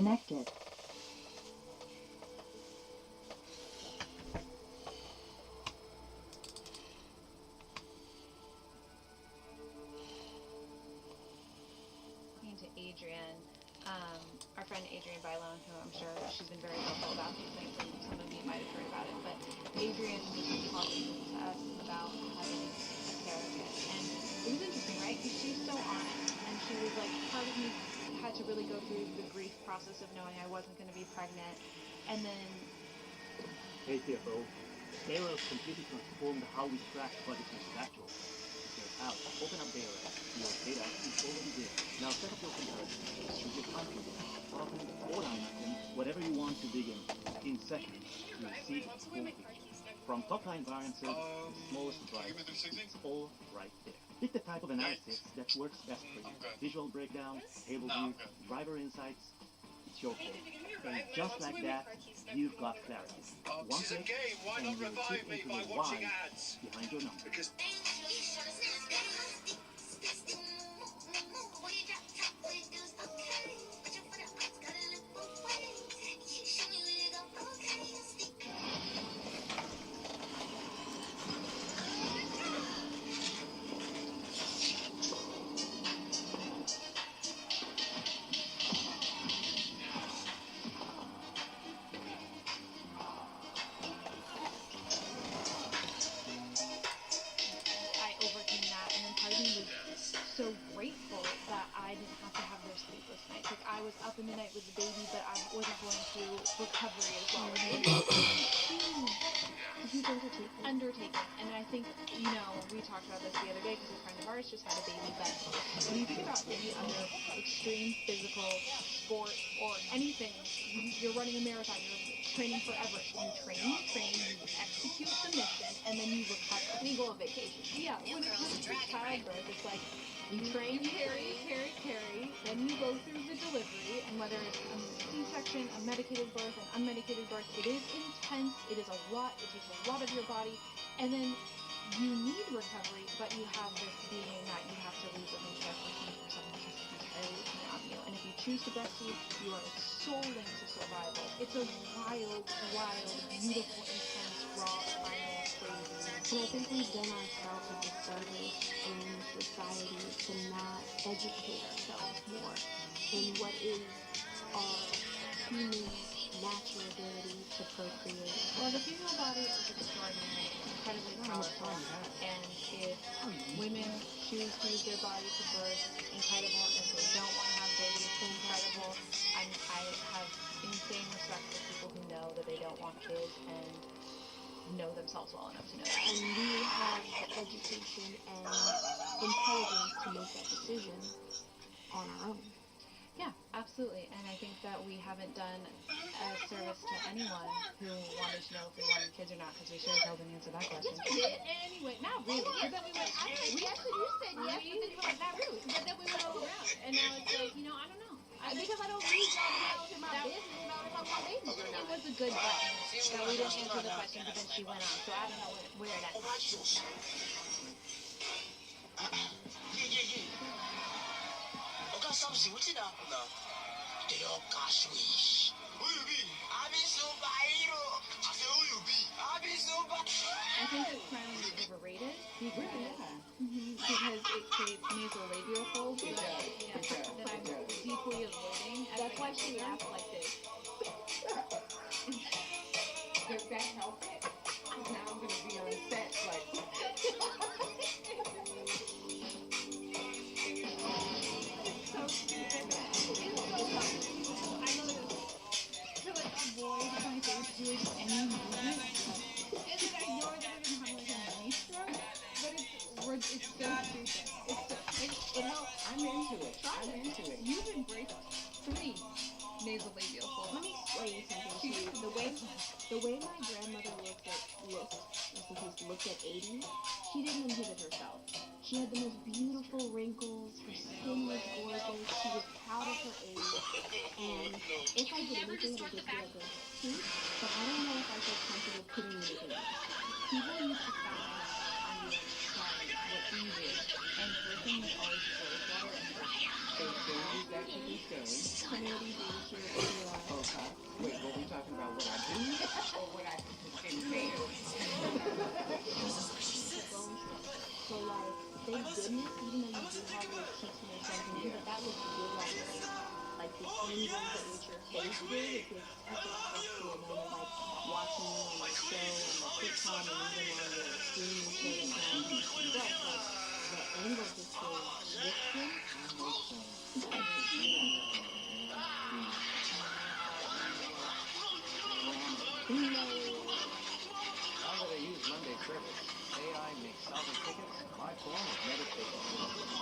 connected. To Adrian, our friend Adrian Bailon, who I'm sure she's been very vocal about these things, and some of you might have heard about it, but Adrian was talking to us about having a surrogate, and it was interesting, right? Because she's so on it, and she was like, part of me had to really go through the grief process of knowing I wasn't going to be pregnant, and then... Hey CFO, Taylor completely transformed how we track budgets and schedule. Out, open up Évaporate. Your data is already there. Now set up your comparison. Choose your country, department, or line item, whatever you want to dig in. In seconds, you'll see the full picture. From top-line variances to the smallest drivers, it's all right there. Pick the type of analysis that works best for you. Visual breakdown, table view, driver insights. It's your call. And just like that, you've got clarity. One click, and you'll click into the why behind your number. So grateful that I didn't have to have those sleepless nights. Like, I was up in the night with the baby, but I wasn't going through recovery as well. Huge undertaking. And I think, you know, we talked about this the other day because a friend of ours just had a baby, but when you think about any other extreme physical sport or anything, you're running a marathon, you're training forever. You train, you execute the mission, and then you recover. And you go on vacation. Yeah, when it comes to childbirth, it's like, you train, carry, then you go through the delivery, and whether it's a C-section, a medicated birth, an unmedicated birth, it is intense, it is a lot, it takes a lot of your body, and then you need recovery, but you have this being that you have to leave within 12 or 24/7, which is entirely dependent on you, and if you choose to breastfeed, you are so linked to survival. It's a wild, beautiful, intense, raw, primal, crazy. And I think we've done ourselves a disservice in society to not educate ourselves more in what is our human natural ability to procreate. Well, the female body is extraordinary, incredibly powerful, and if women choose to use their body to birth, incredible, and if they don't want to have babies, incredible. I have insane respect for people who know that they don't want kids and know themselves well enough to know that. And we have the education and intelligence to make that decision on our own. Yeah, absolutely. And I think that we haven't done a service to anyone who wanted to know if we wanted kids or not, because we sure as hell didn't answer that question. Anyway, not really. But then we went, you said yes, but then you were like, not really. But then we went all around. And now it's like, you know, I don't know. Because I don't need y'all to know to my business about if I want babies or not. It was a good button that we didn't answer the question, but then she went on. So I don't know where that is. Something what's it up now? They all gosh wish. Who you be? I be superhero. I say who you be? I be super. I think that smiling is overrated because it creates nasolabial folds that I'm deeply avoiding. That's why she laughs like this. Does that help it? Now I'm gonna be on set like. Doing any movement, and then I know that I didn't have like a money stroke, but it's so stupid. It helps. I'm into it. You've embraced 3 nasolabial folds. Let me explain something to you. The way my grandmother looked at 80, she didn't inhibit herself. She had the most beautiful wrinkles, her skin was gorgeous, she was proud of her age, and if I did anything, I would just be like a but I don't know if I feel comfortable putting anything else. People used to sound what you do. And first thing is always rose water and fresh. So Sherry is actually saying, Tell me what do you do? What's your okay, wait, were we talking about what I do or what I intend? So like, thank goodness, even though you do have those cheeks and there's something new, but that looks good like the angles at which your face did, it gives such a stressful moment, like watching you on the show, on the sitcom, and even on your streaming show that's now on Express, like, the angles just feel lifted. Now that I use Monday Service, AI makes solving tickets my form of meditation.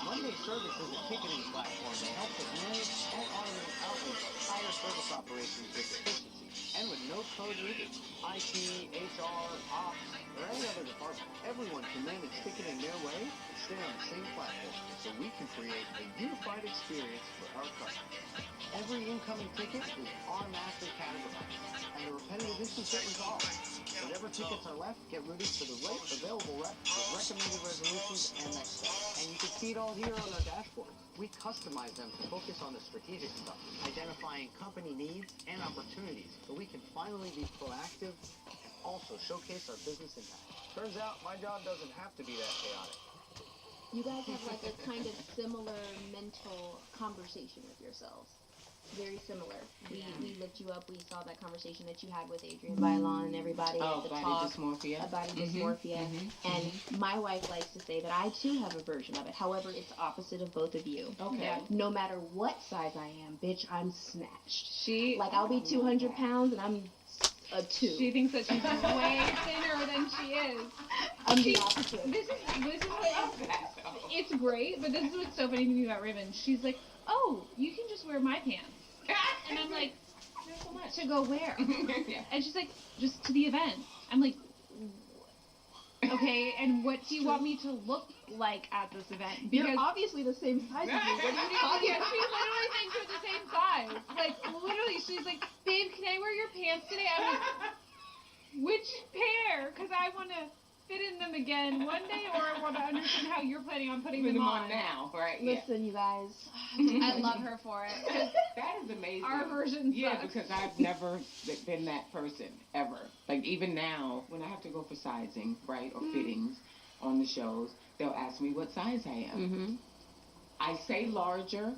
Monday Service is a ticketing platform that helps us manage and automate our entire service operations with efficiency and with no code needed. IT, HR, ops, or any other department, everyone can manage ticketing their way and stay on the same platform so we can create a unified experience for our customers. Every incoming ticket is automatically categorized, and the repetitive issues get resolved. Whatever tickets are left get routed to the right available rep with recommended resolutions and next steps. And you can see it all here on our dashboard. We customize them to focus on the strategic stuff, identifying company needs and opportunities so we can finally be proactive and also showcase our business impact. Turns out my job doesn't have to be that chaotic. You guys have like a kind of similar mental conversation with yourselves. Very similar. We looked you up. We saw that conversation that you had with Adrian Bailon and everybody at the body talk dysmorphia. about body dysmorphia. And my wife likes to say that I too have a version of it. However, it's opposite of both of you. Okay. Yeah. No matter what size I am, bitch, I'm snatched. She Like I'll be 200 pounds and I'm a 2. She thinks that she's way thinner than she is. I'm the opposite. This is what it's great, but this is what's so funny to me about Ribbon. She's like, oh, you can just wear my pants. And I'm like, so much. to go where? Yeah. And she's like, just to the event. I'm like, okay, and what do you want me to look like at this event? You're obviously the same size as me. What do you talking Yeah, she literally thinks we're the same size. Like, literally, she's like, babe, can I wear your pants today? I'm like, which pair? Because I want to fit in them again one day, or I want to understand how you're planning on putting them on now, right? Listen, you guys. I love her for it. 'Cause That is amazing. our version Yeah, sucks. because I've never been that person, ever. Like, even now, when I have to go for sizing, right, or fittings on the shows, they'll ask me what size I am. Mm-hmm. I say larger.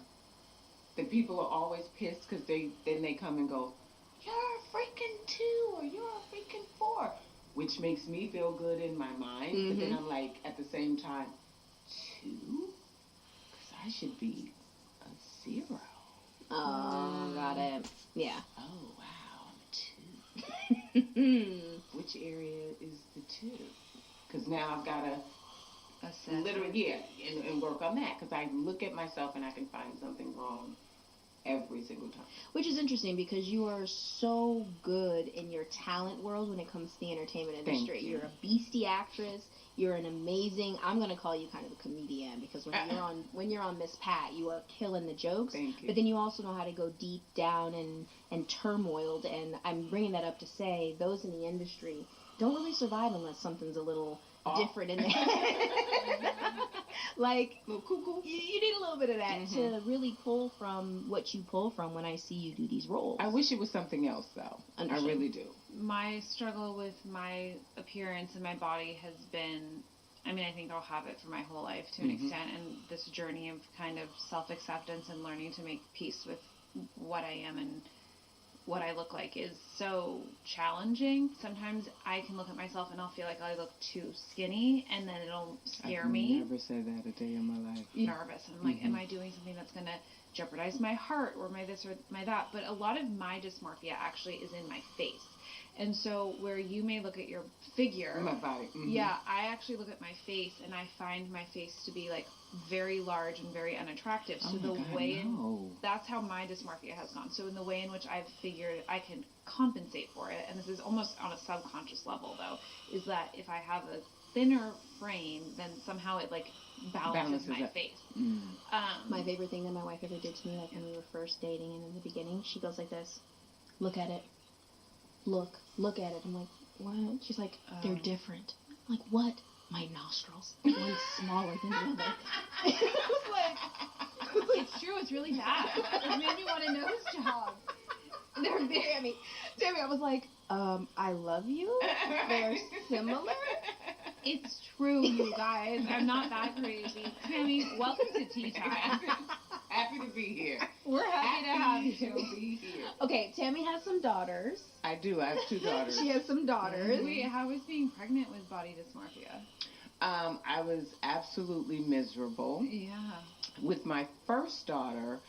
The people are always pissed because then they come and go, you're a freaking 2 or you're a freaking 4. Which makes me feel good in my mind. But then I'm like, at the same time, 2? Because I should be a 0. Oh, got it. Yeah. Oh, wow, I'm a 2. Which area is the 2? Because now I've got to literally, and work on that. Because I look at myself and I can find something wrong every single time. Which is interesting because you are so good in your talent world when it comes to the entertainment industry. Thank you. You're a beastie actress. You're an amazing. I'm gonna call you kind of a comedian because when you're on Miss Pat, you are killing the jokes. Thank you. But then you also know how to go deep down and turmoiled. And I'm bringing that up to say those in the industry don't really survive unless something's a little different in there. Like, you need a little bit of that to really pull from what you pull from when I see you do these roles. I wish it was something else, though. I really do. My struggle with my appearance and my body has been, I mean, I think I'll have it for my whole life to an extent, and this journey of kind of self-acceptance and learning to make peace with what I am and what I look like is so challenging. Sometimes I can look at myself and I'll feel like I look too skinny, and then it'll scare me. I've never said that a day in my life. Nervous. I'm like, am I doing something that's going to jeopardize my heart or my this or my that? But a lot of my dysmorphia actually is in my face. And so where you may look at your figure, My body. yeah, I actually look at my face and I find my face to be like very large and very unattractive. So that's how my dysmorphia has gone. So in the way in which I've figured I can compensate for it, and this is almost on a subconscious level though, is that if I have a thinner frame, then somehow it like balances my face. My favorite thing that my wife ever did to me, like when we were first dating and in the beginning, she goes like this, look at it. Look at it. I'm like, what? She's like, they're different. I'm like, what? my nostrils. One's smaller than the other. It was like, It's true. It's really bad. It made me want a nose job. they're very, Tammy, I was like, I love you. They're similar. It's true, you guys. I'm not that crazy. Tammy, welcome to Tea Time. Happy to be here. We're happy to have you. to be here. Okay, Tammy has some daughters. I do. I have 2 daughters. She has some daughters. Wait, how was being pregnant with body dysmorphia? I was absolutely miserable. Yeah. With my first daughter,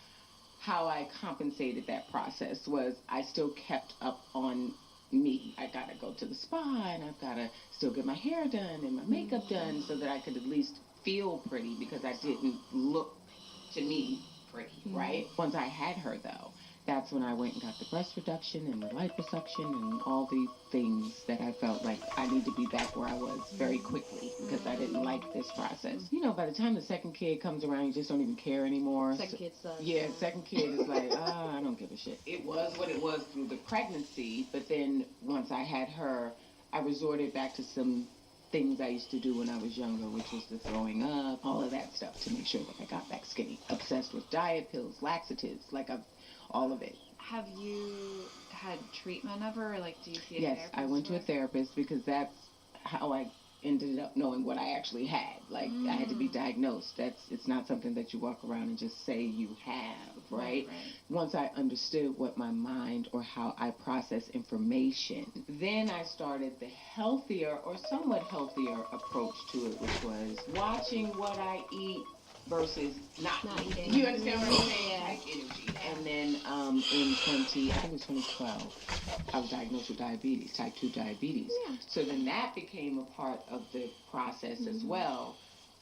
how I compensated that process was I still kept up on me. I gotta go to the spa and I've gotta still get my hair done and my makeup done so that I could at least feel pretty because I didn't look to me pretty, right? Once I had her though, that's when I went and got the breast reduction and the liposuction and all the things that I felt like I need to be back where I was very quickly because I didn't like this process. You know, by the time the second kid comes around, you just don't even care anymore. Second kid sucks. Yeah, second kid is like, I don't give a shit. It was what it was through the pregnancy, but then once I had her, I resorted back to some things I used to do when I was younger, which was the throwing up, all of that stuff to make sure that I got back skinny. Obsessed with diet pills, laxatives, all of it. Have you had treatment ever? Or like, do you see a Yes, therapist? I went to a therapist because that's how I ended up knowing what I actually had. Like, I had to be diagnosed. It's not something that you walk around and just say you have, right? Once I understood what my mind or how I process information, then I started the healthier or somewhat healthier approach to it, which was watching what I eat versus not eating. You understand what I'm saying? Yeah. Type energy. And then in 2012, I was diagnosed with diabetes, type 2 diabetes. Yeah. So then that became a part of the process as well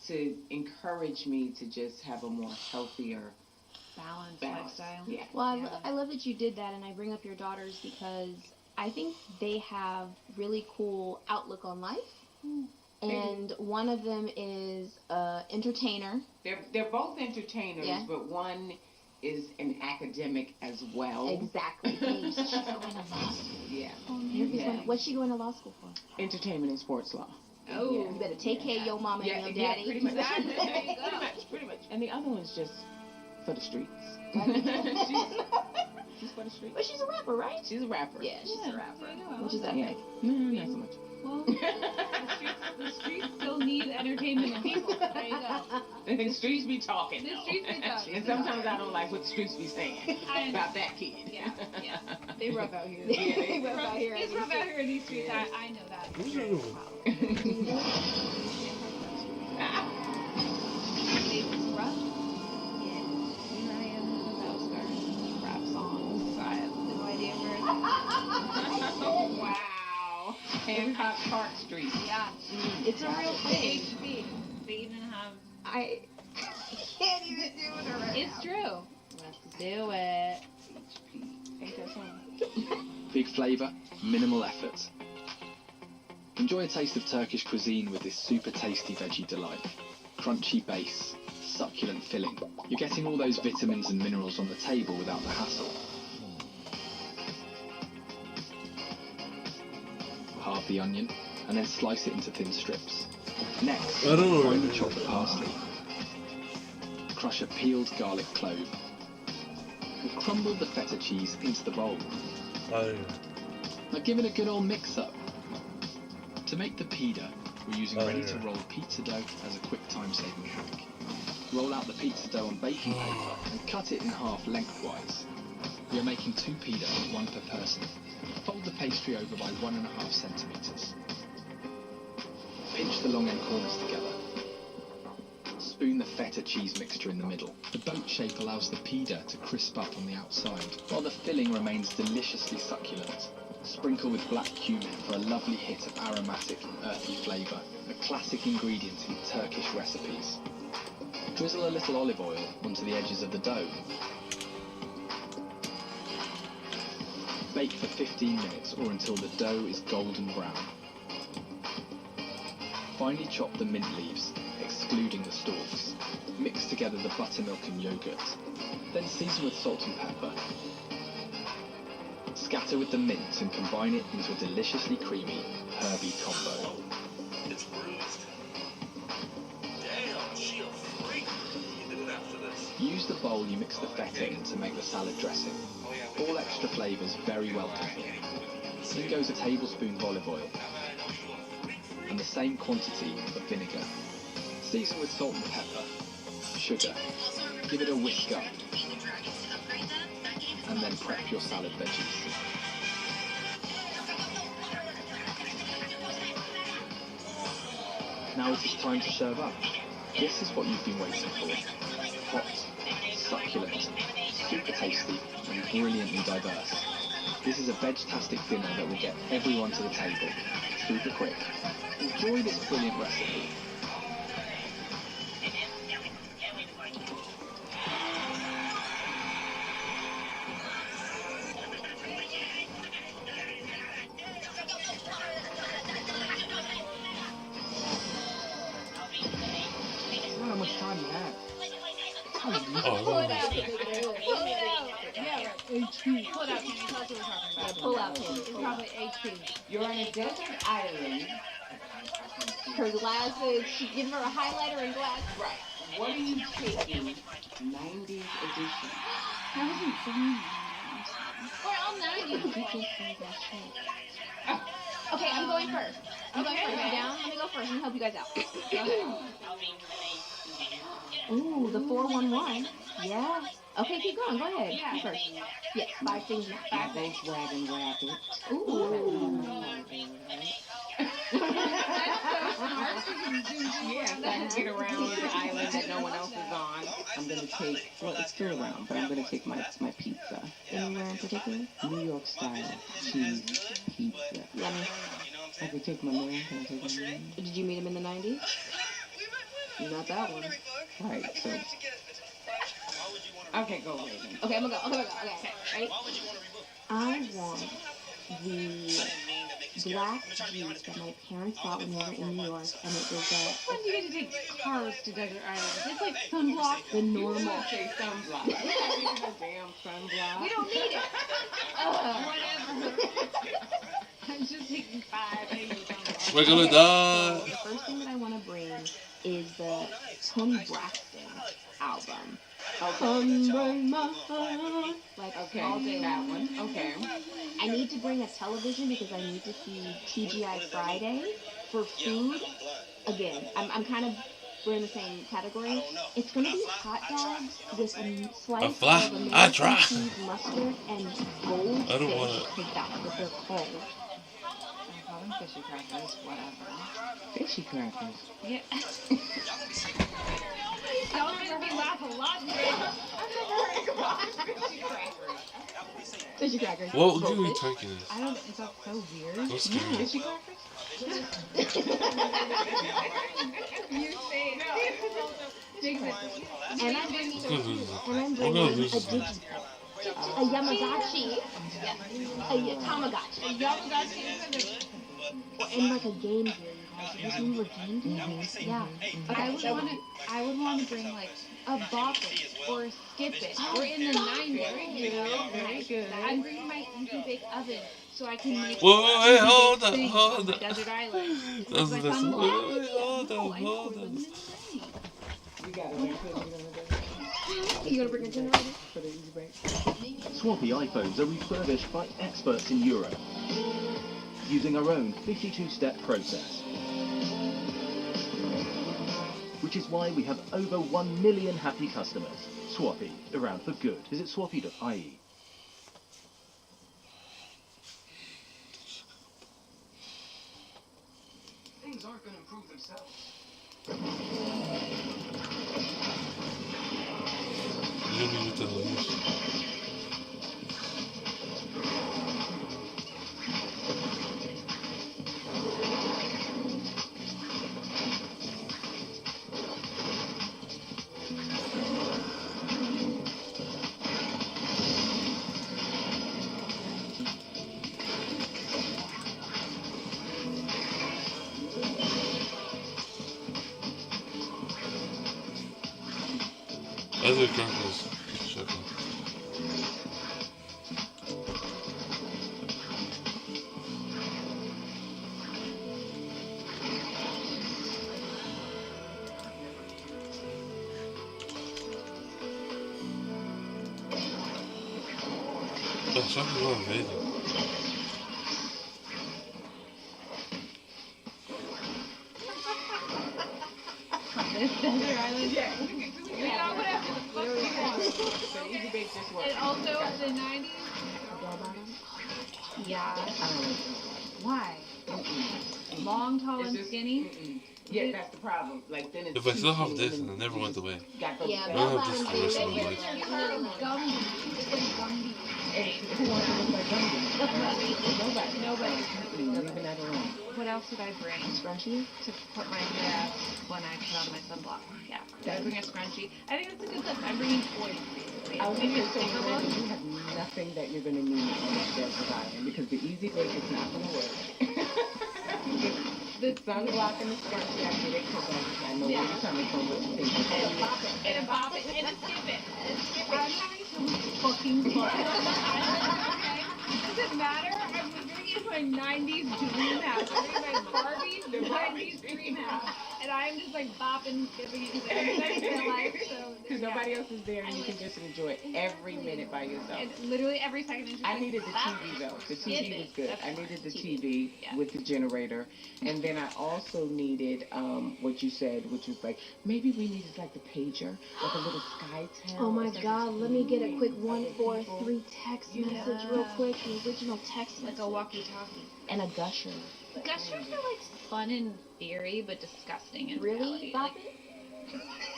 to encourage me to just have a more healthier Balanced balance. lifestyle. Yeah. Well, I love that you did that, and I bring up your daughters because I think they have really cool outlook on life. And one of them is entertainer. They're both entertainers, Yeah. but one is an academic as well. Exactly. She's going to law school. Yeah. What's she going to law school for? Entertainment and sports law. Oh. You better take care of your mama and your daddy. pretty much. Exactly. There you go. Pretty much. And the other one's just for the streets. She's for the streets. But she's a rapper, right? She's a rapper. Yeah, she's a rapper. there you go. Which is epic. No, not so much. Well, the streets still need entertainment and people. There you go. The streets be talking. The though. streets be talking. And sometimes I don't like what the streets be saying about that kid. Yeah. They rough out here. They rough out here. It's rough out here in these streets. I know that. It's rough. Yeah. Here I am in the house starting rap songs. I have no idea where. Wow. Hancock Park Street. Yeah. It's a real thing. HB. They even have. I can't even do it right It's true. Let's do it. Ain't that something? Big flavour, minimal effort. Enjoy a taste of Turkish cuisine with this super tasty veggie delight. Crunchy base, succulent filling. You're getting all those vitamins and minerals on the table without the hassle. Halve the onion and then slice it into thin strips. Next, finely chop the parsley. Crush a peeled garlic clove. And crumble the feta cheese into the bowl. Now give it a good old mix up. To make the pita, we're using ready-to-roll pizza dough as a quick time-saving hack. Roll out the pizza dough on baking paper and cut it in half lengthwise. We are making 2 pita, 1 per person. Fold the pastry over by 1.5 centimetres. Pinch the long end corners together. Spoon the feta cheese mixture in the middle. The boat shape allows the pita to crisp up on the outside, while the filling remains deliciously succulent. Sprinkle with black cumin for a lovely hit of aromatic and earthy flavour, a classic ingredient in Turkish recipes. Drizzle a little olive oil onto the edges of the dough. Bake for 15 minutes or until the dough is golden brown. Finely chop the mint leaves, excluding the stalks. Mix together the buttermilk and yogurt. Then season with salt and pepper. Scatter with the mint and combine it into a deliciously creamy, herby combo. It's bruised. Use the bowl you mix the feta in to make the salad dressing. All extra flavours very welcome here. In goes a tablespoon of olive oil and the same quantity of vinegar. Season with salt and pepper, sugar, give it a whisk up, and then prep your salad veggies. Now it is time to serve up. This is what you've been waiting for. Hot, succulent, super tasty, and brilliantly diverse. This is a veg-tastic dinner that will get everyone to the table. Super quick. Enjoy this brilliant recipe. How much time you have? Pull it out. Pull it out. Yeah, right. HP. Pull it out, Kenny. Tell us what we're talking about. Yeah, pull out, Kenny. It's probably HP. You're on a desert island. Her glasses. She's giving her a highlighter and glass. Right. What are you taking? 90s edition. That wasn't funny. We're all 90s. Okay, I'm going first. I'm going first. You down? Let me go first. Let me help you guys out. Go ahead. Ooh, the 411. Yeah. Okay, keep going. Go ahead. Yeah. You first. Yes, 5 things. My Volkswagen Rapid. Ooh. Yes, I can get around the island that no one else is on. I'm gonna take, well, it's still around, but I'm gonna take my pizza. Anywhere in particular? New York style cheese pizza. Yummy. I can take my man. Can I take my man? Did you meet him in the 90s? Not that one. Right. So. Okay, go ahead. Then. Okay, I'm gonna go. Okay. Ready? I want the black juice that my parents bought when they were in New York, and it was When do you get to take cars to desert islands? It's like sunblock. the normal. Okay, sunblock. The damn sunblock. We don't need it. Whatever. I'm just taking 5. We're gonna die. So the first thing that I want to bring is the Tony Braxton album. Sunburn my heart. Like Okay, all day that long. one. Okay. I need to bring a television because I need to see TGI Friday for food. Again, I'm kind of, we're in the same category. It's going to be hot dogs with a slice fly? of American I try. cheese mustard and goldfish. I don't want it. Because that's what they're called. I call them fishy crackers. Whatever. Fishy crackers. Yeah. Y'all made me laugh a lot today. I've never heard of fishy crackers. Fishy crackers. What would you be Goldfish. taking this? I don't. Is that so weird? So scary. Fishy crackers? You say it. And I'm bringing Let's go do this. a Digipet. A Yamagotchi. A Tamagotchi. Yamagotchi. And like a Game Gear, you guys. You remember Game Gear? Yeah. I would want to bring like a Bop It or a Skip It. We're in the 90s, you know. Very good. I'm bringing my Easy Bake Oven so I can make Whoa, wait, hold on, things hold on the on. desert island. That's With the my sunblock. hold No, on, I know, hold we're on. living in the 90s. You got it. You gonna bring a generator? For the easy break. Swappy iPhones are refurbished by experts in Europe, using our own 52-step process. Which is why we have over 1 million happy customers. Swappy, around for good. Visit swappy.ie. Things aren't going to improve themselves. You don't need to tell us. Other crackers. Shut up. Something's going crazy. This desert island. Yeah. We got whatever the fuck we want. So easy bake just works. And also the 90s. Yeah. Why? Long, tall, It's and just- skinny. Yeah, that's the problem. Like then it's If I still too have skinny this and it never went away. Got those Yeah, fat- I have this for the rest of my You life. heard of Gumby. It's like Gumby. Hey, who wants to look like Gumby? Nobody. Nobody. Leaving that alone. What else did I bring? Scrunchie? To put my hair when I put on my sunblock. Yeah. Did I bring a scrunchie? I think that's a good tip. I'm bringing toys, basically. I was Maybe a gonna say, sticker book. you have nothing that you're gonna need on that desert island because the easy bake is not gonna work. The sunblock and the scrunchie, I get it because I know where you're coming from, what you think. And a bop it. And a skip it. I'm having so much fucking fun. Okay? Does it matter? I'm living in my 90s dream house. I'm living in my Barbie 90s dream house. And I'm just like bopping and skipping it because everybody's my life. So, Because nobody else is there and you can just enjoy it every minute by yourself. And literally every second is just I like, needed the TV though. The TV was good. I needed the TV Yeah. with the generator. And then I also needed what you said, which was like, maybe we needed like the pager, like a little SkyTel. Oh my or something. god, let me get a quick 143 text message real quick. The original text like message. a walkie-talkie. And a gusher. Gushers are like fun in theory, but disgusting in Really? reality. Bop Like, it?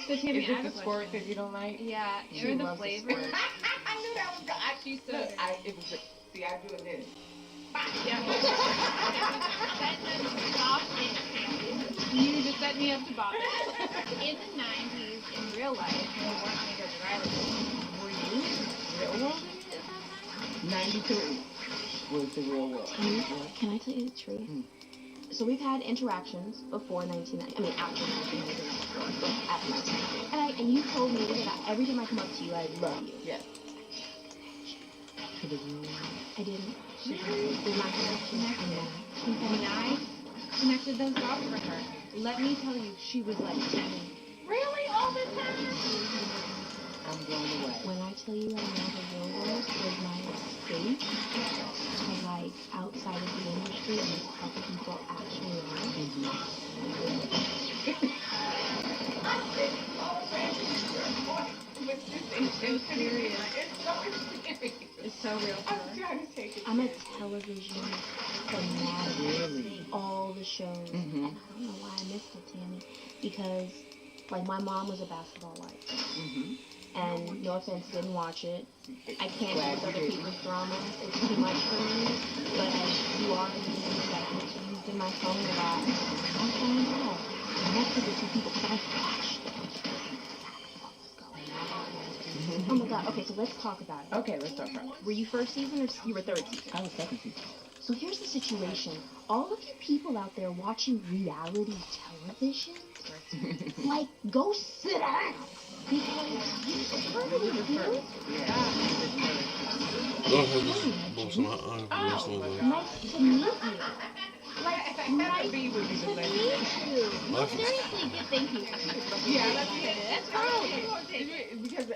so Tammy, Is I it have the a squirt question. that you don't like? Yeah, She or the loves the flavor. squirt. I knew that was good. She's so Look, good. it was see, I do it this. Yeah. Bop it. You just set me up to bop it. In the 90s, in real life, when we weren't on a desert island, were you real world at that time? 93 was the real world. Can I tell you the truth? So we've had interactions before 1990. I mean, after 1990. But after 1990. And you told me that every time I come up to you, I love you. Yes. I didn't. We're not connected. When I connected those dots for her, let me tell you, she was like, really? All the time? I'm blown away. When I tell you I know the real world was my escape to like outside of the industry and how people actually are. It's so serious. It's so real for her. Trying to take it. I'm a television fanatic. Really? All the shows. And I don't know why I missed it, Tammy. Because, like, my mom was a basketball wife. And no offense, didn't watch it. I can't deal with other people's drama. It's too much for me. But as you are used in my phone a lot, I found out connected with two people because I watched them. Oh my god, okay, so let's talk about it. Okay, let's talk about it. Were you first season or you were third season? I was second season. So here's the situation. All of you people out there watching reality television, like, go sit down. Because you're screwing with you. Go ahead, just blow some hot iron. Nice to meet you. Like, nice to meet you. Seriously, good, thank you. Yeah, that's right. Because,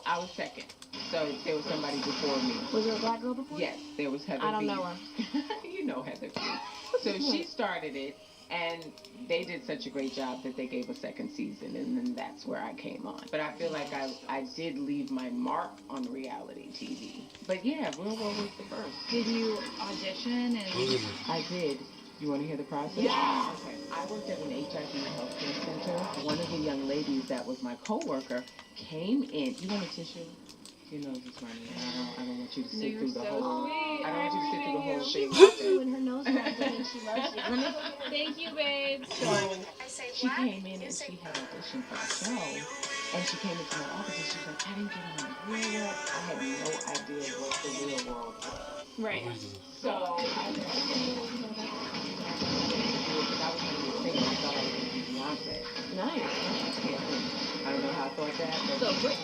I was second. So there was somebody before me. Was there a black girl before? Yes, there was Heather I don't B. know her. You know Heather B. So she started it, and they did such a great job that they gave a second season, and then that's where I came on. But I feel like I did leave my mark on reality TV. But yeah, Real World was the first. Did you audition and... I did. You want to hear the process? Yeah. Okay. I worked at an HIV healthcare center. One of the young ladies that was my coworker came in. You want a tissue? Your nose is running. I don't want you to sit through the whole. Sweet. I don't want you to sit through the whole She thing. loves you and her nose runs and she loves you. Thank you, babe. So she came in and she had auditioned for the show. And she came into my office and she was like, I didn't get on the real world. I had no idea what the real world was. Right. So I was like, because I was going to be singing. I thought I was going to be Beyonce. Nice. Yeah. I don't know how I thought that. But So, Brit.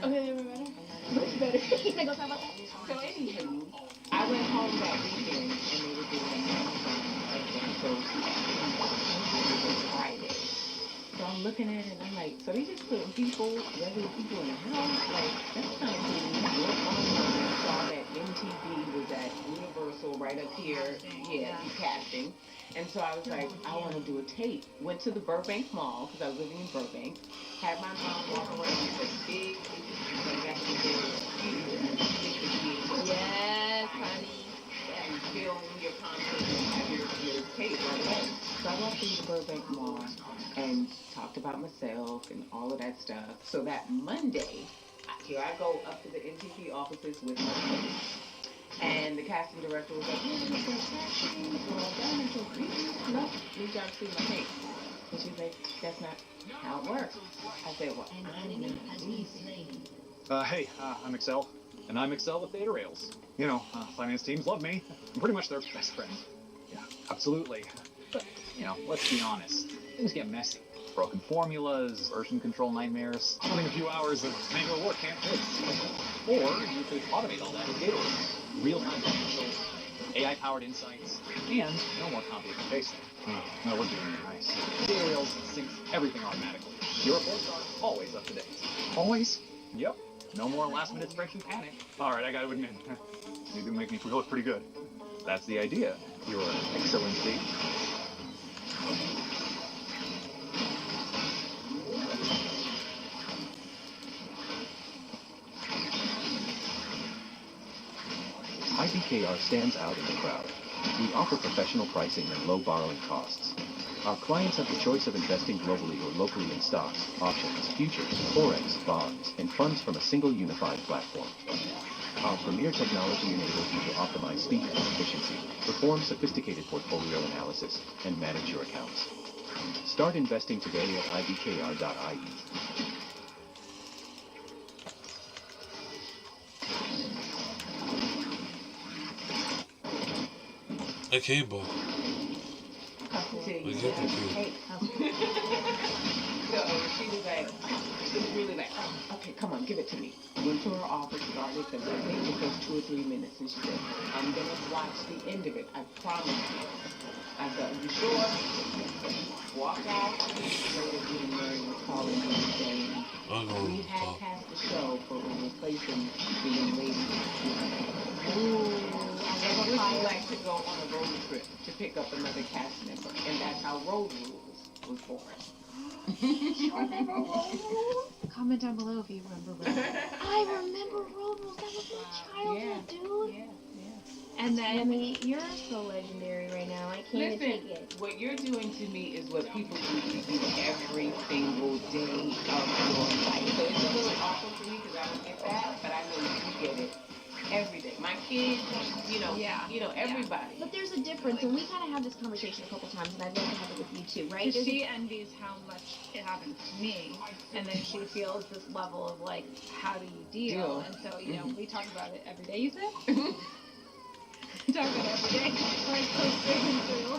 Okay, we're better. Much better. Can I go talk about that? So anywho, I went home that weekend and they were doing a marathon of shows on Friday. So I'm looking at it and I'm like, So they just putting people, regular people in the house. Like, that's kind of cool. Looked online, saw that MTV was at Universal right up here. Yeah, casting. And so I was like, I want to do a tape. Went to the Burbank Mall, because I was living in Burbank. Had my mom walk around with a big, like back in the day, Yes, honey. and film your concert and have your tape right away. So I walked into the Burbank Mall and talked about myself and all of that stuff. So that Monday, here I go up to the MTV offices with my tape. And the casting director was like, "Hey, we're going to casting. We're all done." I said, "No, need y'all to see my tape." And she's like, "That's not how it works." I said, "Well, Hey, I'm Excel, and I'm Excel with data rails. You know, finance teams love me. I'm pretty much their best friend. Yeah, absolutely. But, you know, let's be honest. Things get messy. Broken formulas, version control nightmares. Having a few hours of manual work can't fix. Or you could automate all that with data rails. Real-time financials, AI-powered insights, and no more copy and pasting. No, we're doing it nice. Data rails syncs everything automatically. Your reports are always up to date. Always? Yep. No more last-minute spreadsheet panic. All right, I gotta admit, you do make me look pretty good. That's the idea, Your Excellency. IBKR stands out in the crowd. We offer professional pricing and low borrowing costs. Our clients have the choice of investing globally or locally in stocks, options, futures, forex, bonds, and funds from a single unified platform. Our premier technology enables you to optimize speed and efficiency, perform sophisticated portfolio analysis, and manage your accounts. Start investing today at ibkr.ie. Okay, but Hey, okay. so she was really like, "Oh, okay, come on, give it to me." Went to her office, started the maybe the first 2 or 3 minutes, and she said, "I'm gonna watch the end of it. I promise you." I said, "Are you sure?" Walked out. Later, getting married was calling me and saying, "We had passed the show, but we're replacing the young lady." And would you like to go on a road trip to pick up another cast member? And that's how Road Rules was born. Comment down below if you remember Road Rules. I remember Road Rules. That was my childhood, dude. Yeah. And then, Tammy, you're so legendary right now. I can't even take it. What you're doing to me is what people do to you every single day of your life. So it's a little awkward for me because I don't get that, but I know you get it every day. My kids, everybody. But there's a difference, and we kind of had this conversation a couple times, and I'd like to have it with you too, right? because she envies how much it happens to me, and then she feels this level of like, how do you deal? And so, we talk about it every day, you said? We talk about it every day. Like, going through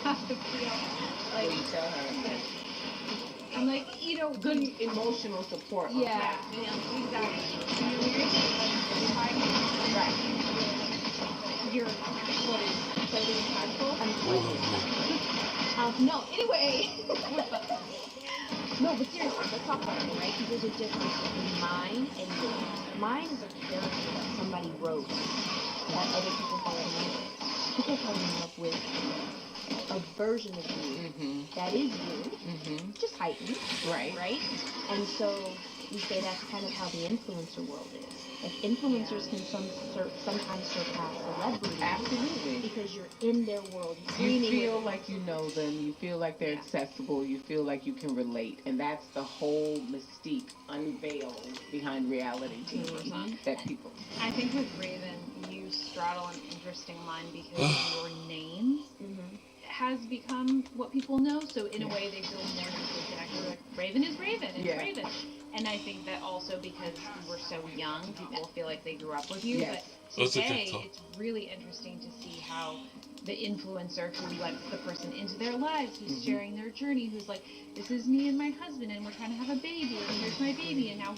how to feel. Like, you tell her. I'm like, Good emotional support. Yeah, exactly. Right. You're, what is, slightly impactful? No, anyway. No, but seriously, let's talk about it, right? Because there's a difference between mine and yours. Mine is a character that somebody wrote that other people fall in love with. People fall in love with a version of you that is you, just heightened, right? And so we say that's kind of how the influencer world is. Like, influencers can sometimes surpass celebrities. Absolutely. Because you're in their world. You feel like you know them. You feel like they're accessible. You feel like you can relate. And that's the whole mystique unveiled behind reality TV that people... I think with Raven, you straddle an interesting line because your name has become what people know. So in a way, they feel more deeply connected. Like, Raven is Raven. It's Raven. And I think that also because you were so young, people feel like they grew up with you. Yes. But today, it's really interesting to see how the influencer who lets the person into their lives, who's sharing their journey, who's like, this is me and my husband, and we're trying to have a baby, and here's my baby, and now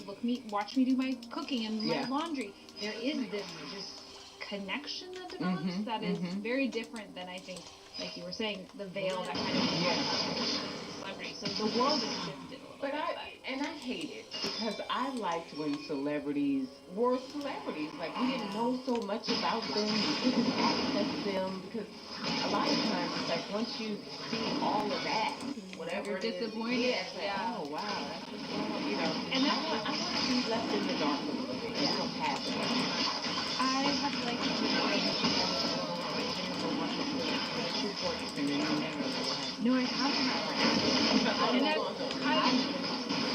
watch me do my cooking and my laundry. There is this just connection that develops that is very different than, I think, like you were saying, the veil that kind of celebrity. So the world is shifted a But I hate it because I liked when celebrities were celebrities. Like we didn't know so much about them, we couldn't access them because a lot of times it's like once you see all of that, whatever You're it is, disappointed. yeah, it's like, oh wow, that's what's going on, you know. And I want to be left in the dark a little bit. You don't have to. I have liked the No, I haven't.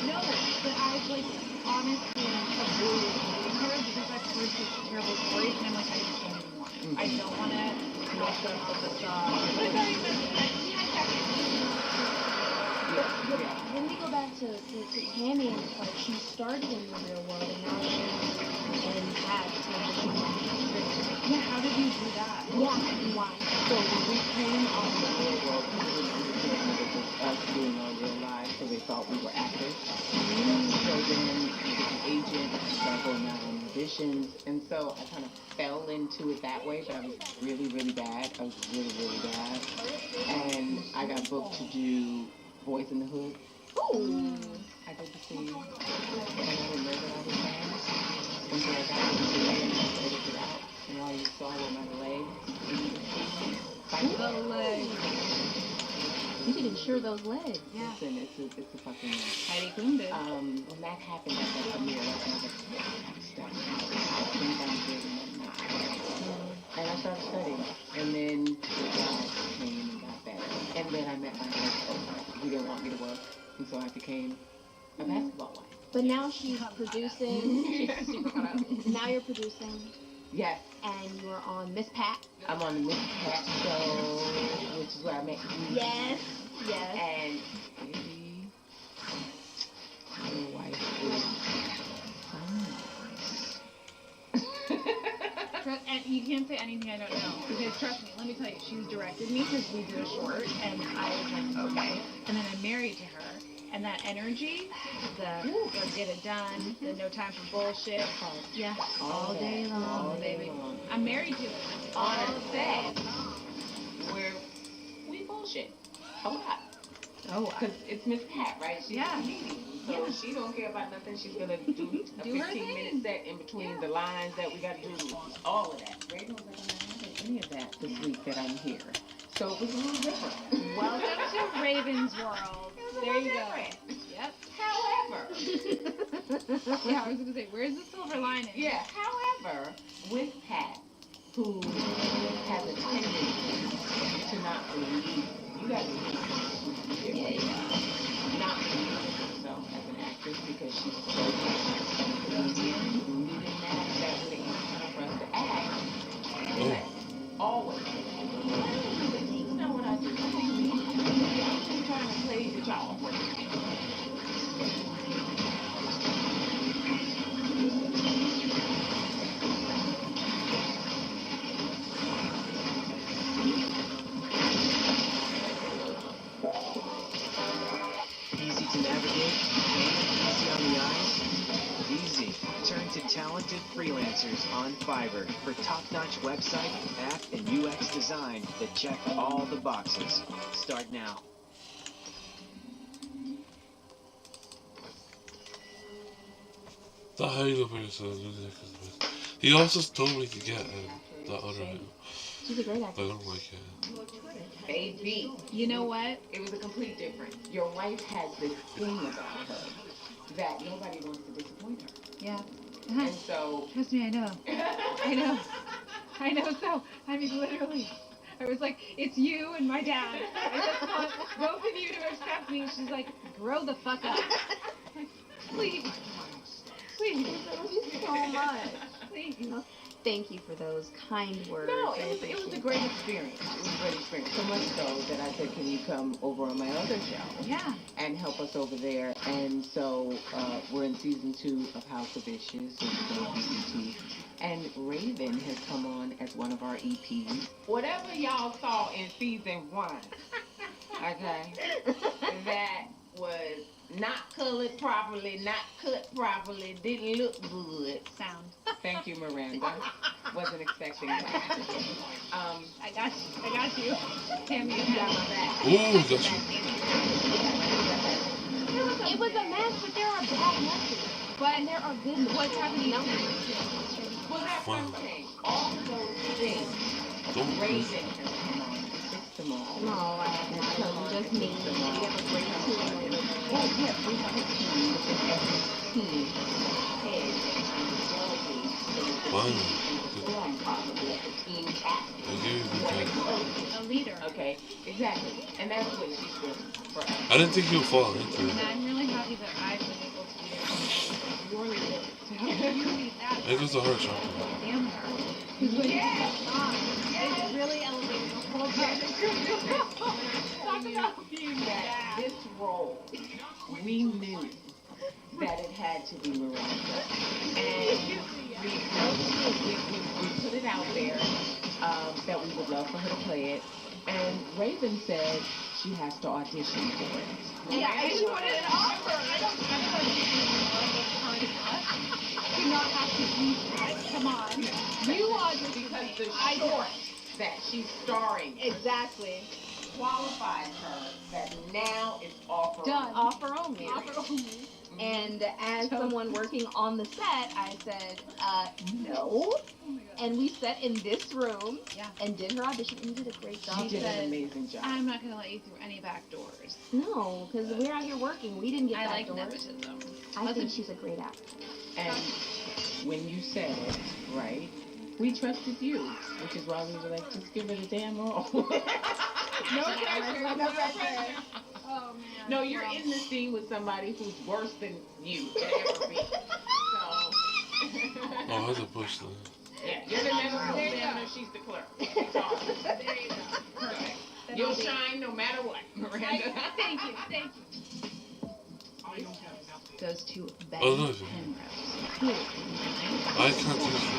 No, but I've like honestly avoided meeting her because I've heard such terrible stories, and I'm like, I just don't even want it. I don't want to mess up the facade. When we go back to Tammy, and it's like she started in the real world and now she's in past. Yeah, how did you do that? Yeah, and why? So we came on the real world because it was us doing our real lives, so they thought we were actors. So then the agent started going out on auditions, and so I kind of fell into it that way, but I was really, really bad. I was really, really bad. And I got booked to do Boys in the Hood. Ooh. I did the scene, and I didn't know that I was bad. Until I got to the scene and I edited it out. And all you saw were my legs. The legs. You could insure those legs. Yeah. Listen, it's a fucking mess. Heidi Klum did. When that happened at that premiere, I was like, I gotta start. And I started studying. And then the job came and got better. And then I met my husband. He didn't want me to work. And so I became a basketball wife. But now she's producing. She's super caught up. Now you're producing. Yes. And you're on Miss Pat. I'm on the Miss Pat show, which is where I met you. Yes. Yes. And maybe your wife is And you can't say anything I don't know. Because trust me, let me tell you, she's directed me because we did a short and I was like, okay. And then I'm married to her. And that energy, the get it done, the no time for bullshit. Yeah. All day long, baby. I'm married to it. On set, where we bullshit a lot. Oh, because it's Miss Pat, right? She's a comedian. So she don't care about nothing. She's gonna do a 15-minute set in between the lines that we gotta do. All of that. Ray knows like I'm not having any of that this week that I'm here. So it was a little different. Welcome to Raven's World. There you go. Yep. However. Yeah, I was gonna say, where's the silver lining? Yeah. However, with Pat, who has a tendency to not believe, you guys not believe in herself as an actress because she's so rooted in that would have for us to act. Always. It's not what I do. I'm just trying to play the job. Easy to navigate and easy on the eyes? Easy. Turn to talented freelancers on Fiverr for top-notch website, app, and UX design that check all the boxes. Start now. The Halo person is really the best. He also told me to get that other item. She's a great But I actress. don't like it. Baby. You know what? It was a complete difference. Your wife has this thing about her that nobody wants to disappoint her. Yeah. And so... Trust me, I know. I know. I know so. I mean, literally. I was like, it's you and my dad. I just want both of you to accept me. She's like, grow the fuck up. Like, please. Please. Thank you so much. Please. Thank you for those kind words. No, it was a great experience. It was a great experience. So much so that I said, can you come over on my other show? Yeah. And help us over there. And so we're in season 2 of House of Issues, which is on BET. And Raven has come on as one of our EPs. Whatever y'all saw in season 1, okay, that was not colored properly, not cut properly, didn't look good. Sound. Thank you, Miranda. Wasn't expecting that. I got you. Tammy, you got my back. Ooh, got you. It was a mess, but there are bad messes. But there are good messes. What's happening now? Well, that's what I'm saying. All of those things. Don't Raising him. Come on. Fix them all. No, I haven't. Just me. We have a great team. Well, yeah, we have a team within every team. Head fine. form possibly as a team captain. I give you the time. A leader. Okay, exactly. And that's what she's doing for us. I didn't think you'd fall into And it. I'm really happy that I've been able to be your leader. To help you lead that. It was a hard shot. Damn her. Who's going to It's really elevating the whole Talk about being that this role, we knew that it had to be Miranda. And we put it out there that we would love for her to play it. And Raven said she has to audition for it. Yeah, and she wanted an offer. Do not have to do that. Come on. You audition Because the short that she's starring Exactly. qualifies her that now it's offer. Done. Offer only. Offer only. And as someone working on the set, I said, no. Oh my God. And we sat in this room Yeah. and did her audition and did a great job. She did said, an amazing job. I'm not going to let you through any back doors. No, because we're out here working. We didn't get I back like doors. nepotism. I think she's a great actor. And when you said it, right, we trusted you, which is why we were like, just give it a damn roll. No pressure. No pressure. Oh, man. No, you're in the scene with somebody who's worse than you could ever be. So, Oh, I had to push that. yeah, you're the medical examiner, she's the clerk. Sorry. There you go. Perfect. Then You'll I'll be- shine no matter what, Miranda. Thank you. Thank you. Goes to Betty Oh, no. Penrose. I can't do that.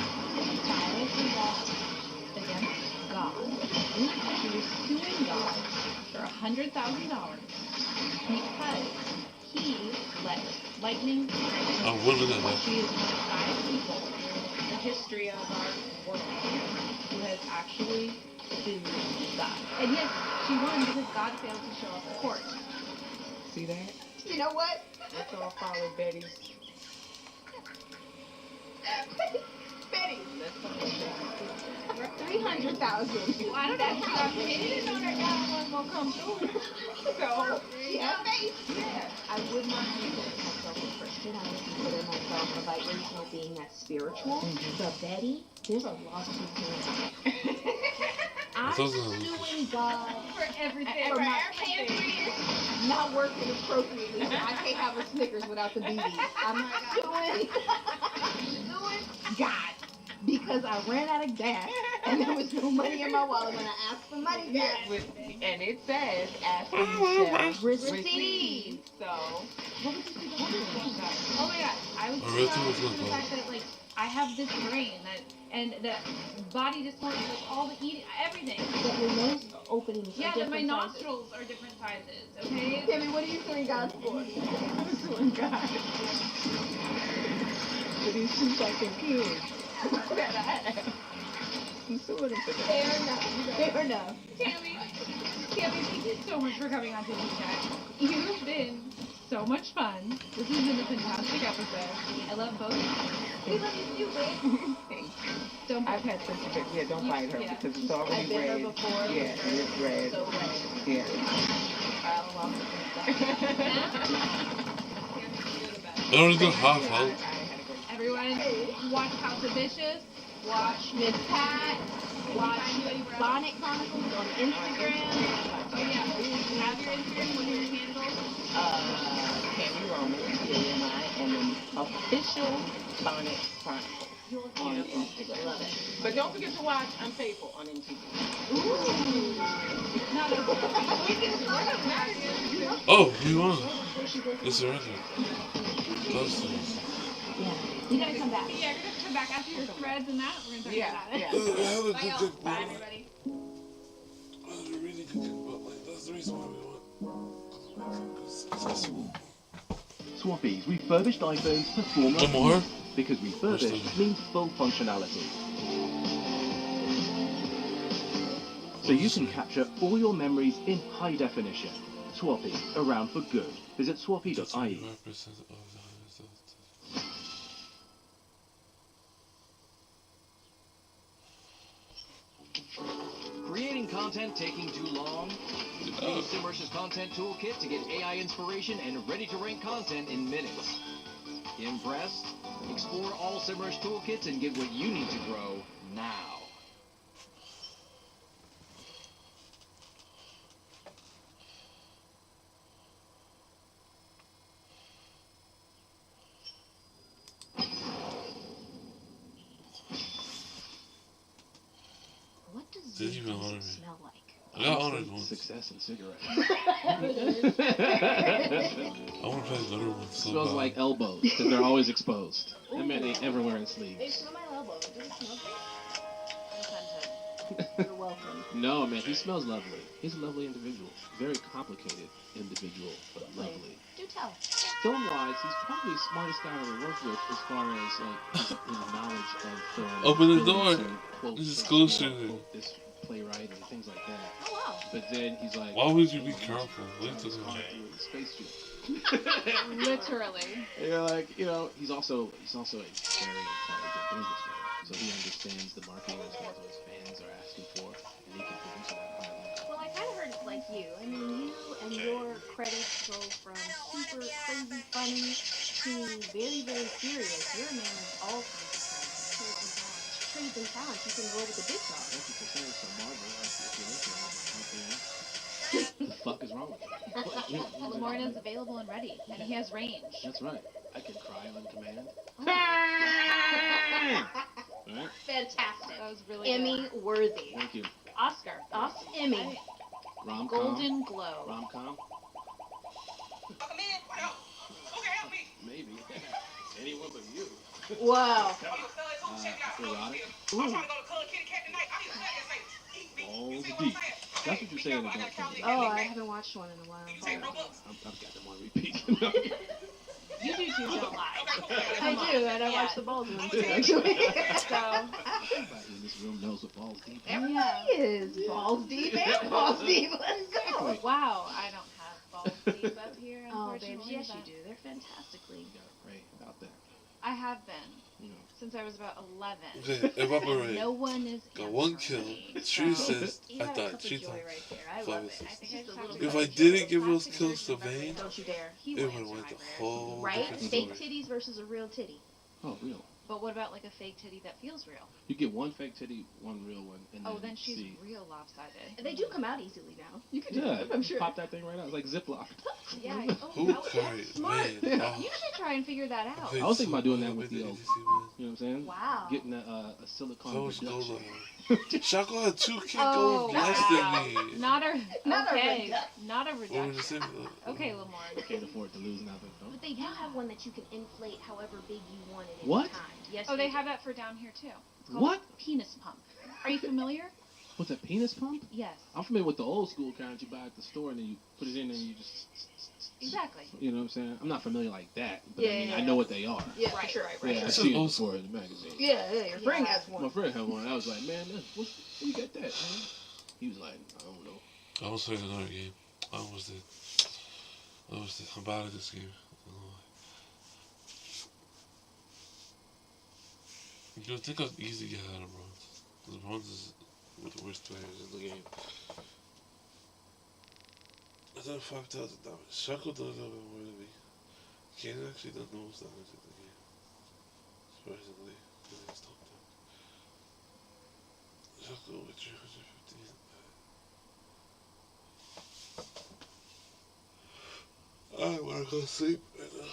Filed against God. She was suing God For $100,000 because he let lightning strike. I'm willing at that. She is one of 5 people in the history of our world who has actually sued God. And yes, she won because God failed to show up at court. See that? You know what? Let's all follow Betty's. Betty. Let's follow Betty's. 300,000. Well, I don't know if she got paid. He didn't know that God wasn't going to come through. So, Yeah. I would not consider myself a Christian. I would consider myself a vibrational being that's spiritual. But Betty, there's a lawsuit here. I'm suing God for everything. for my pancreas not working appropriately. So I can't have a Snickers without the BB. I'm suing God because I ran out of gas and there was no money in my wallet when I asked for money back. And it says, ask and you shall Receive. So, What would you think? Oh my God. I was I really so think it's into the not fact that, like, I have this brain that, and the body dysmorphia, like, all the eating, everything. That your nose openings are Yeah, that my different nostrils are different sizes, okay? Kimmy, what are you suing God for? I'm suing God. For these 2 fucking kids that I have. I'm suing him for that. Fair enough. Fair enough. Tammy, thank you so much for coming on to Chat. You've been so much fun. This has been a fantastic episode. I love both of you. We love you too, babe. Thanks. Don't I've had such a big, yeah, don't bite her Yeah. because it's already I've been red. her before. Yeah, and it's red. So red. Yeah. I'll walk I only do half health. Everyone, watch House of Vicious. Watch Miss Pat. Watch Bonnet Chronicles on Instagram. Oh yeah, have your Instagram. What are your handles? Tammy Roman, TAMI, and then official Bonnet Chronicles on Instagram. Love it. But don't forget to watch Unfaithful on MTV. Oh, we won. It's a record. Those things. Yeah. You gotta come back. Yeah, we're gonna come back after your threads and that. We're gonna talk Yeah, about it. yeah. I had a good Bye, y'all. cookbook. Bye, everybody. I had a really good cookbook. Like, that's the reason why we won. Because it's accessible. Swappies, refurbished iPhones perform One more? because refurbished means full functionality. So you can capture all your memories in high definition. Swapping, around for good. Visit swappy.ie. 25% of the results. Creating content taking too long? Use Simmersh's Content Toolkit to get AI inspiration and ready-to-rank content in minutes. Impressed? Explore all Simmersh toolkits and get what you need to grow now. What does Didn't even honor me. smell like? I got honored once. Success and cigarettes. I want to play another one so Smells bad. like elbows, because they're always exposed. That man ain't ever wearing sleeves. They smell my elbow. Does it smell good? You're welcome. No, man, he smells lovely. He's a lovely individual. Very complicated individual, but lovely. Do tell. Film-wise, he's probably the smartest guy I've ever worked with as far as like his knowledge of film. Open the door. Quote This is Shakespeare, exclusive. quote this playwright and things like that. Oh wow. But then he's like, Why would you be careful? What are you talking about? Space Jam. Literally. And you're like, you know, he's also a very intelligent businessman. So he understands the marketing, understands what his fans are asking for, and he can produce it at a high level. Well, I kind of heard it's like you. I mean, you and your credits go from super crazy funny to very, very serious. You're a man of all kinds of talents. Trades and talents. You can roll with the big dogs. Thank you for saying so, Margaret. If you're listening, what the fuck is wrong with you? Lamorne is available and ready, and he has range. That's right. I can cry on command. Right? Fantastic. That was really Emmy good. worthy. Thank you. Oscar. Emmy. Rom-com. Golden Globe. Rom-com? Come in. Who can help me? Maybe. Anyone but you. Wow. Erotic? I'm trying to go to Club Kitty Cat tonight. I need to say that. Eat me. Balls deep. That's what you're saying about films. Oh, I haven't watched one in a while. I've got them on repeat. You do too, don't lie. I do, and I watch the balls one too, actually. So, Everybody in this room knows what balls deep are. Everybody is balls deep and balls deep. Let's go. wow, I don't have balls deep up here, Oh, unfortunately. babes, yes, you but do. They're fantastically. You gotta pray about that. I have been You know. since I was about 11. Okay, Evaporate. No one is Got one answering kill. me, Tree so- says You I got a died cup 3 of joy times. right there. I Five love it. assists. I think I just have If to I go didn't give plastic those kills to version of Vane, Don't you dare. He it went would have went to the high whole Right? different Fake story. titties versus a real titty. Oh, real. But what about like a fake titty that feels real? You get one fake titty, one real one, and Oh, then she's see. real lopsided. They do come out easily now. You can do Yeah, it, I'm sure. pop that thing right out. It's like Ziploc. Yeah. Oh, Who that was carried smart. Vane? Oh, You should try and figure that out. I was thinking about doing that so with good the at old- ADC, man. You know what I'm saying? Wow. Getting a silicone That was gold reduction. on. Shaka had 2 kick Oh, gold less than wow. me. Not a Not a okay. reduction. Not a What was reduction. the same? Okay, Lamorne. Can't afford to lose nothing. No? But they do have one that you can inflate however big you want it at What? a time. Yes, Oh, they do. have that for down here too. It's called What? Penis pump. Are you familiar? What's a penis pump? Yes. I'm familiar with the old school kind that you buy at the store and then you put it in and you just. Exactly. You know what I'm saying? I'm not familiar like that, but Yeah, I mean, yeah, I yeah. know what they are. Yeah, right, sure, right. Yeah, I It's see it old before in the magazine. Yeah, your friend has My one. friend had one. I was like, man, where you get that, man? He was like, I don't know. I was playing another game. I almost did. I'm bad at this game. I don't know why. You would think I'm easy to get out of bronze. Because bronze is with the worst players in the game. I done 5,000 damage. Shaco does a little bit more than me. Kanan actually does the most damage in the game. Surprisingly. Because he's top 10. Shaco with 350. I wanna go to sleep right now.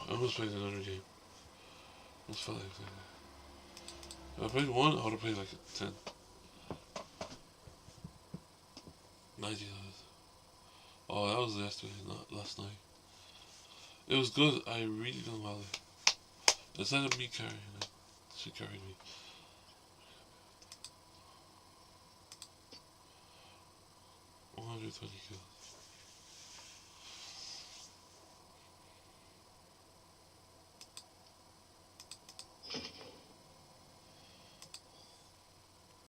I was playing another game. It's 5. If I played 1, I would have played like 10. 90 Oh, that was yesterday, not last night. It was good. I really done well. Instead of me carrying it, she carried me. Oh, 20 kills.